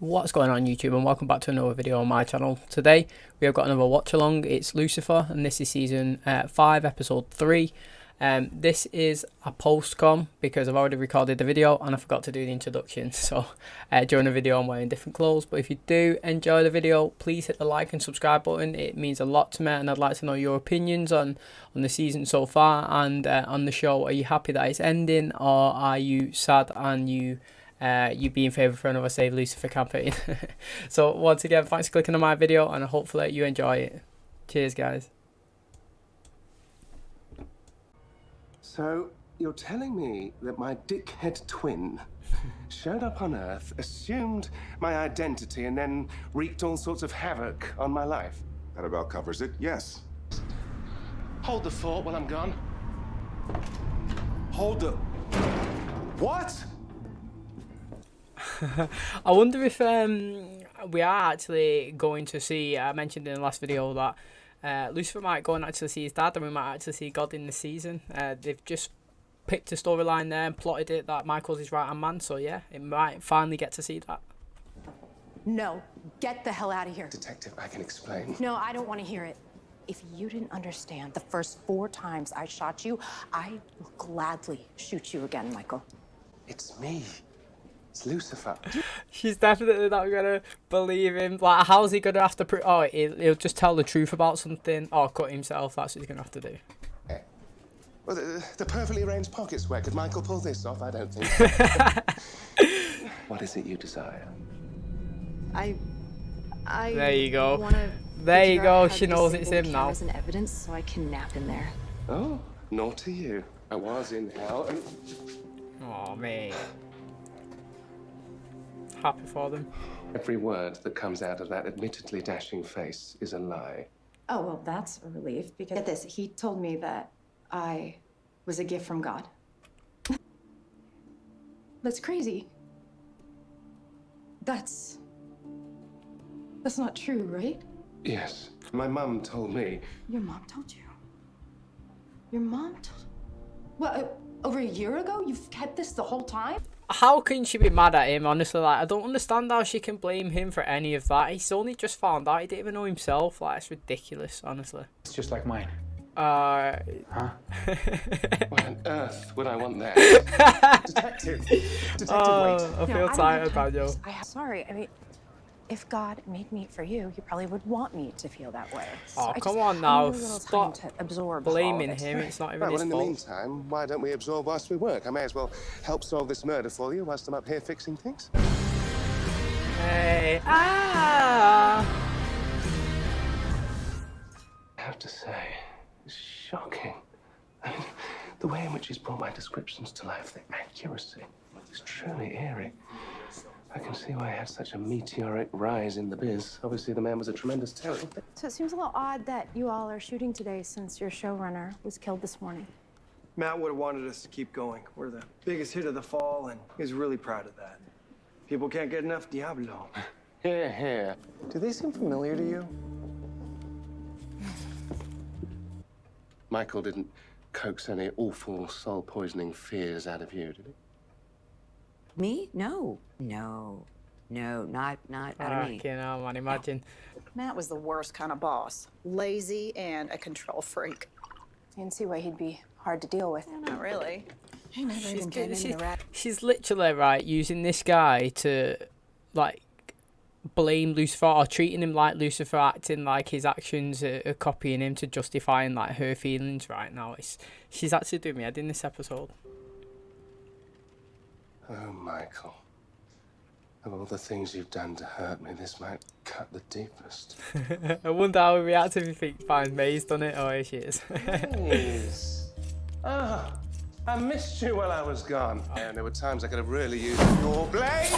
What's going on YouTube, and welcome back to another video on my channel. Today we have got another watch along. It's Lucifer and this is season 5 episode 3. This is a post-com because I've already recorded the video and I forgot to do the introduction, so during the video I'm wearing different clothes. But if you do enjoy the video, please hit the like and subscribe button. It means a lot to me and I'd like to know your opinions on the season so far and on the show. Are you happy that it's ending, or are you sad and you be in favour for another Save Lucifer campaign? So once again, thanks for clicking on my video and hopefully you enjoy it. Cheers guys. So you're telling me that my dickhead twin showed up on Earth, assumed my identity, and then wreaked all sorts of havoc on my life? That about covers it, yes. Hold the fort while I'm gone. Hold the... What? I wonder if we are actually going to see, I mentioned in the last video that Lucifer might go and actually see his dad, and we might actually see God in the season. They've just picked a storyline there and plotted it that Michael's his right-hand man, so yeah, it might finally get to see that. No, get the hell out of here. Detective, I can explain. No, I don't want to hear it. If you didn't understand the first 4 times I shot you, I will gladly shoot you again, Michael. It's me. It's Lucifer. She's definitely not gonna believe him. Like, how's he gonna have to oh, he'll just tell the truth about something or cut himself. That's what he's gonna have to do. Okay. Well, the perfectly arranged pockets where could Michael pull this off? I don't think so. What is it you desire? I there you go. Wanna there you go. She figure out how knows to it's disable him now. cameras and evidence so I can nap in there. Oh, naughty you. I was in hell and... Oh man. Happy for them. Every word that comes out of that admittedly dashing face is a lie. Oh, well, that's a relief because get this, he told me that I was a gift from God. That's crazy. That's not true, right? Yes. My mum told me. Your mom told you? Your mom told... What, over a year ago? You've kept this the whole time? How can she be mad at him, honestly? Like, I don't understand how she can blame him for any of that. He's only just found out. He didn't even know himself. Like, it's ridiculous, honestly. It's just like mine. Huh? Why on earth would I want that? Detective! Detective, Oh, I wait. feel tired, Daniel. Sorry, I mean, if God made me for you, he probably would want me to feel that way. So Oh, I come just- on I now. need a little time Stop to absorb all blaming of it. him. It's not even Right, well, his in the fault. meantime, why don't we absorb whilst we work? I may as well help solve this murder for you whilst I'm up here fixing things. Hey. Ah! I have to say, it's shocking. I mean, the way in which he's brought my descriptions to life, the accuracy, is truly eerie. I can see why he had such a meteoric rise in the biz. Obviously, the man was a tremendous talent. So it seems a little odd that you all are shooting today since your showrunner was killed this morning. Matt would have wanted us to keep going. We're the biggest hit of the fall, and he's really proud of that. People can't get enough Diablo. Here, here. Do they seem familiar to you? Michael didn't coax any awful soul-poisoning fears out of you, did he? Me? No, not out of me. Fucking hell, man, imagine. Matt was the worst kind of boss. Lazy and a control freak. You can see why he'd be hard to deal with. Not really. He never even came into the rat. She's literally, right, using this guy to, like, blame Lucifer or treating him like Lucifer, acting like his actions are copying him to justifying, like, her feelings right now. She's actually doing me head in this episode. Oh, Michael. Of all the things you've done to hurt me, this might cut the deepest. I wonder how he reacts if he finds May's done it. Oh, here she is. Please. Ah, I missed you while I was gone. And there were times I could have really used your blade.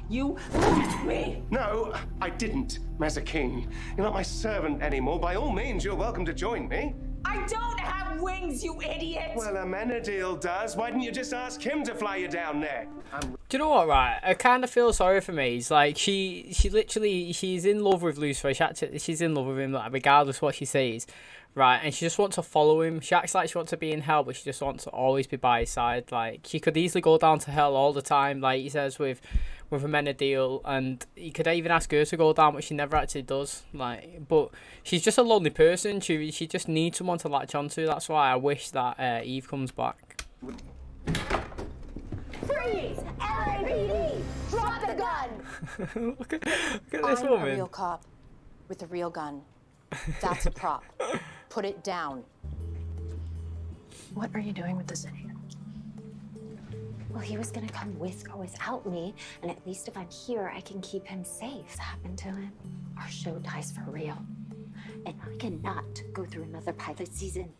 You left me! No, I didn't, Mazakine. You're not my servant anymore. By all means, you're welcome to join me. I don't have wings, you idiot! Well, Amenadiel does. Why didn't you just ask him to fly you down there? Do you know what, right? I kind of feel sorry for me. It's like she literally, she's in love with Lucifer. She's in love with him, like, regardless what she says. right? And she just wants to follow him. She acts like she wants to be in hell, but she just wants to always be by his side. Like, she could easily go down to hell all the time, like he says with Amenadiel, and he could even ask her to go down, but she never actually does. Like, but she's just a lonely person. She just needs someone to latch onto. That's why I wish that Eve comes back. Freeze! LAPD! Drop the gun! look at this I'm woman. a real cop with a real gun. That's a prop. Put it down. What are you doing with this idiot? Well, he was gonna come with or without me, and at least if I'm here, I can keep him safe. What's happened to him? Our show dies for real. And I cannot go through another pilot season.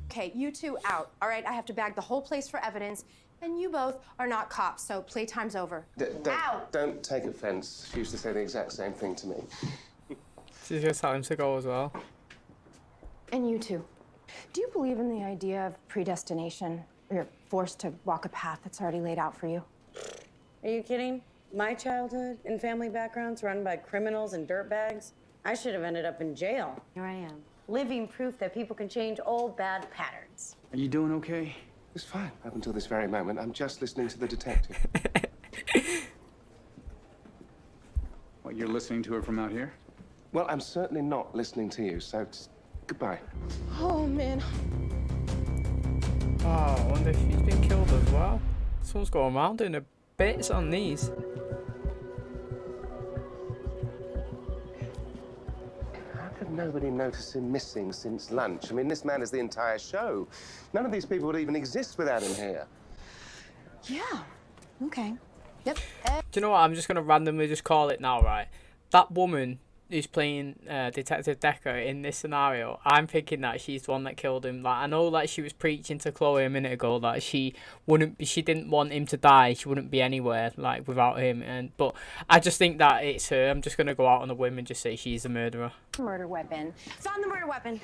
Okay, you two out. All right, I have to bag the whole place for evidence, and you both are not cops, so playtime's over. Out! Don't take offense. She used to say the exact same thing to me. She's gonna tell him to go as well. And you two. Do you believe in the idea of predestination? You're forced to walk a path that's already laid out for you? Are you kidding? My childhood and family backgrounds run by criminals and dirtbags. I should have ended up in jail. Here I am, living proof that people can change old bad patterns. Are you doing okay? It's fine. Up until this very moment, I'm just listening to the detective. What, you're listening to her from out here? Well, I'm certainly not listening to you, so goodbye. Oh, man. Oh, I wonder if she's been killed as well. Someone's going around doing a bits on these. How could nobody notice him missing since lunch? I mean, this man is the entire show. None of these people would even exist without him here. Yeah. Okay. Yep. Do you know what? I'm just going to randomly just call it now, right? That woman who's playing Detective Decker in this scenario, I'm thinking that she's the one that killed him. Like, I know that she was preaching to Chloe a minute ago that she didn't want him to die. She wouldn't be anywhere like without him. But I just think that it's her. I'm just gonna go out on a whim and just say she's the murderer. Murder weapon. Found the murder weapon.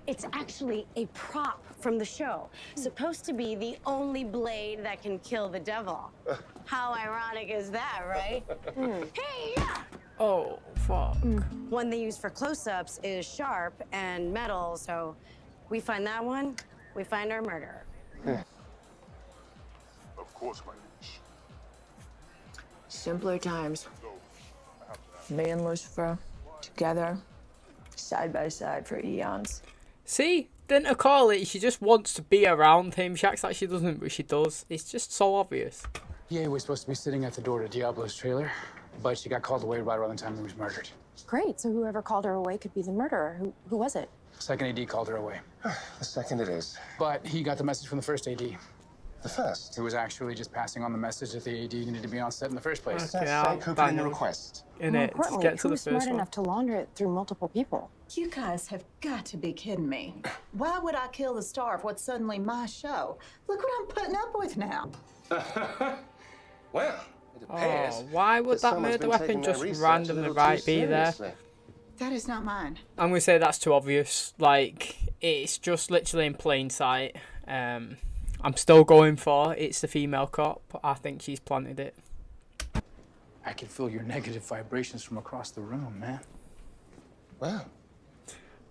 It's actually a prop from the show. Supposed to be the only blade that can kill the devil. How ironic is that, right? Hey, yeah! Oh fuck. One they use for close-ups is sharp and metal, so we find that one, we find our murderer. Of course, my niece. Simpler times. Me and Lucifer, together, side by side for eons. See? Didn't I call it? She just wants to be around him. She acts like she doesn't, but she does. It's just so obvious. Yeah, we're supposed to be sitting at the door to Diablo's trailer, but she got called away right around the time he was murdered. Great. So whoever called her away could be the murderer. Who was it? Second AD called her away. The second it is. But he got the message from the first AD. The first? Who was actually just passing on the message that the AD needed to be on set in the first place. Okay, say who put in the request. In More it, to importantly, get to who the was first smart one. enough to launder it through multiple people? You guys have got to be kidding me. Why would I kill the star of what's suddenly my show? Look what I'm putting up with now. Well, it appears. Oh, why would that someone's murder been weapon taking their just research a randomly little right too be there? seriously. That is not mine. I'm gonna say that's too obvious. Like, it's just literally in plain sight. I'm still going for it's the female cop. I think she's planted it. I can feel your negative vibrations from across the room, man. Well,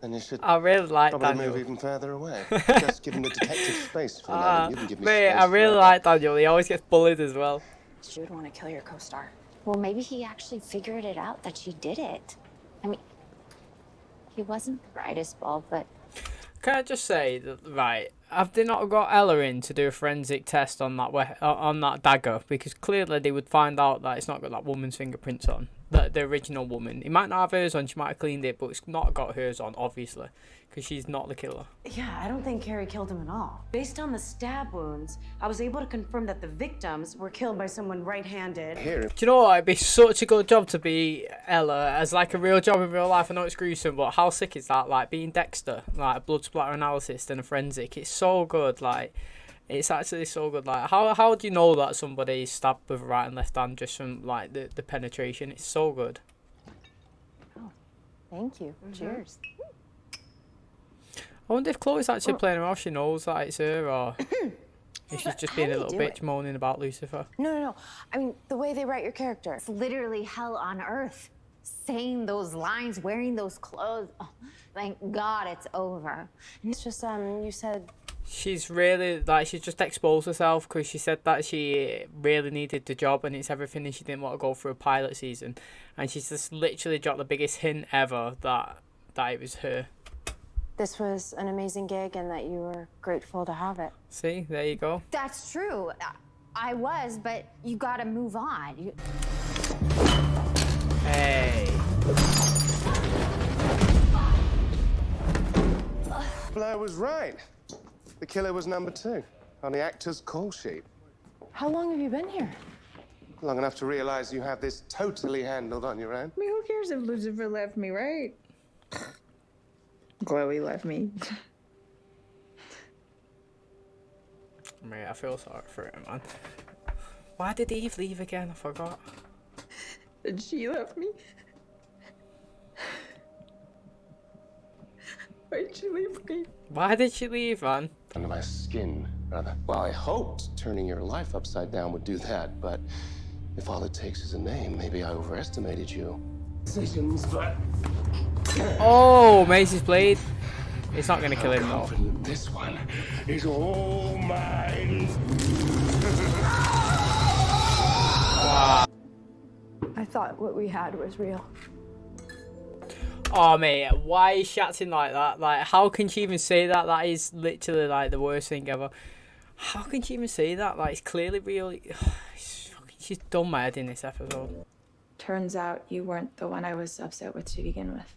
then you should I really like probably Daniel. move even further away. Just give him the detective space for the moment. You can give me Mate, space I really forever. like Daniel. He always gets bullied as well. She would want to kill your co-star. Well, maybe he actually figured it out that she did it. I mean, he wasn't the brightest bulb, but Can I just say that, right, have they not got Ella in to do a forensic test on that dagger? Because clearly they would find out that it's not got that woman's fingerprints on, the original woman. It might not have hers on, she might have cleaned it, but it's not got hers on, obviously, because she's not the killer. Yeah, I don't think Carrie killed him at all. Based on the stab wounds, I was able to confirm that the victims were killed by someone right-handed. Here, Do you know what? It'd be such a good job to be Ella as like a real job in real life. I know it's gruesome, but how sick is that? Like being Dexter, like a blood splatter analysis and a forensic. It's so good. Like, it's actually so good. Like, how do you know that somebody stabbed with a right and left hand just from like the penetration? It's so good. Oh, thank you. Cheers. I wonder if Chloe's actually playing around. She knows that it's her, or if she's just being a little bitch moaning about Lucifer. No. I mean, the way they write your character. it's literally hell on earth. saying those lines, wearing those clothes. Oh, thank God it's over. It's just, you said... She's really, like, she's just exposed herself because she said that she really needed the job and it's everything and she didn't want to go through a pilot season. And she's just literally dropped the biggest hint ever that it was her. This was an amazing gig and that you were grateful to have it. See, there you go. That's true. I was, but you gotta move on. Hey. Blair was right. The killer was number 2 on the actor's call sheet. How long have you been here? Long enough to realize you have this totally handled on your own. I mean, who cares if Lucifer left me, right? Chloe left me. Mate, I feel sorry for him, man. Why did Eve leave again? I forgot. And she left me. Why did she leave me? Why did she leave, man? Under my skin, rather. Well, I hoped turning your life upside down would do that, but if all it takes is a name, maybe I overestimated you. Decisions, but... Oh, Macy's blade. It's not gonna kill him though. This one is all mine. Wow. I thought what we had was real. Oh mate, why is she acting like that? Like, how can she even say that? That is literally like the worst thing ever. How can she even say that? Like, it's clearly real. She's done my head in this episode. Turns out you weren't the one I was upset with to begin with.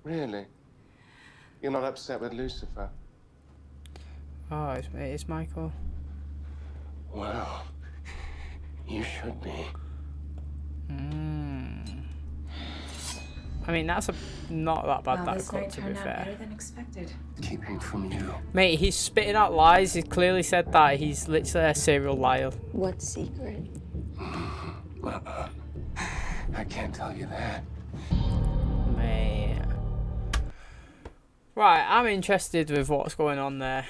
Really? You're not upset with Lucifer? Oh, it's Michael. Well, you should be. I mean, that's not that bad, that cut, to be fair. Better than expected. Keeping from you. Mate, he's spitting out lies. He's clearly said that. He's literally a serial liar. What secret? I can't tell you that. Mate. Right, I'm interested with what's going on there.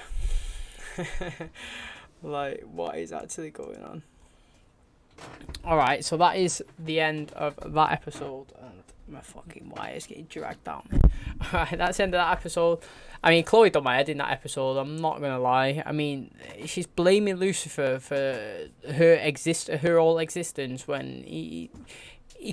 Like, what is actually going on? Alright, so that is the end of that episode. And my fucking wire's getting dragged down. Alright, that's the end of that episode. I mean, Chloe done my head in that episode, I'm not gonna lie. I mean, she's blaming Lucifer for her whole existence when he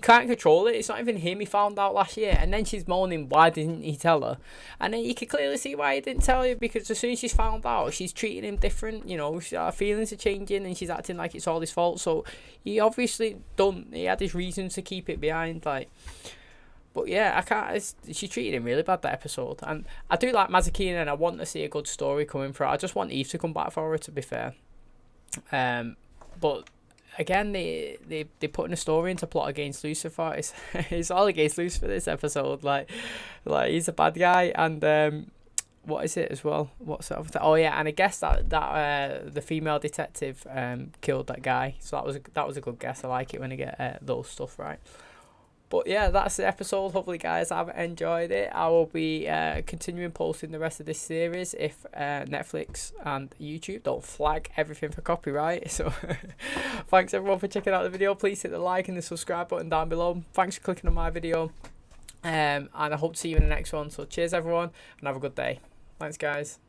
can't control it. It's not even him. He found out last year. And then she's moaning, why didn't he tell her? And then you can clearly see why he didn't tell her, because as soon as she's found out, she's treating him different. You know, her feelings are changing and she's acting like it's all his fault. So he obviously he had his reasons to keep it behind. Like, but yeah, she treated him really bad that episode. And I do like Mazikina and I want to see a good story coming for her. I just want Eve to come back for her, to be fair. But again, they putting a story into plot against Lucifer. It's all against Lucifer this episode. Like he's a bad guy, and what is it as well? What's that? Oh yeah, and I guess that the female detective killed that guy. So that was a good guess. I like it when I get those stuff right. But yeah, that's the episode. Hopefully guys have enjoyed it. I will be continuing posting the rest of this series if Netflix and YouTube don't flag everything for copyright. So thanks everyone for checking out the video. Please hit the like and the subscribe button down below. Thanks for clicking on my video. And I hope to see you in the next one. So cheers everyone and have a good day. Thanks guys.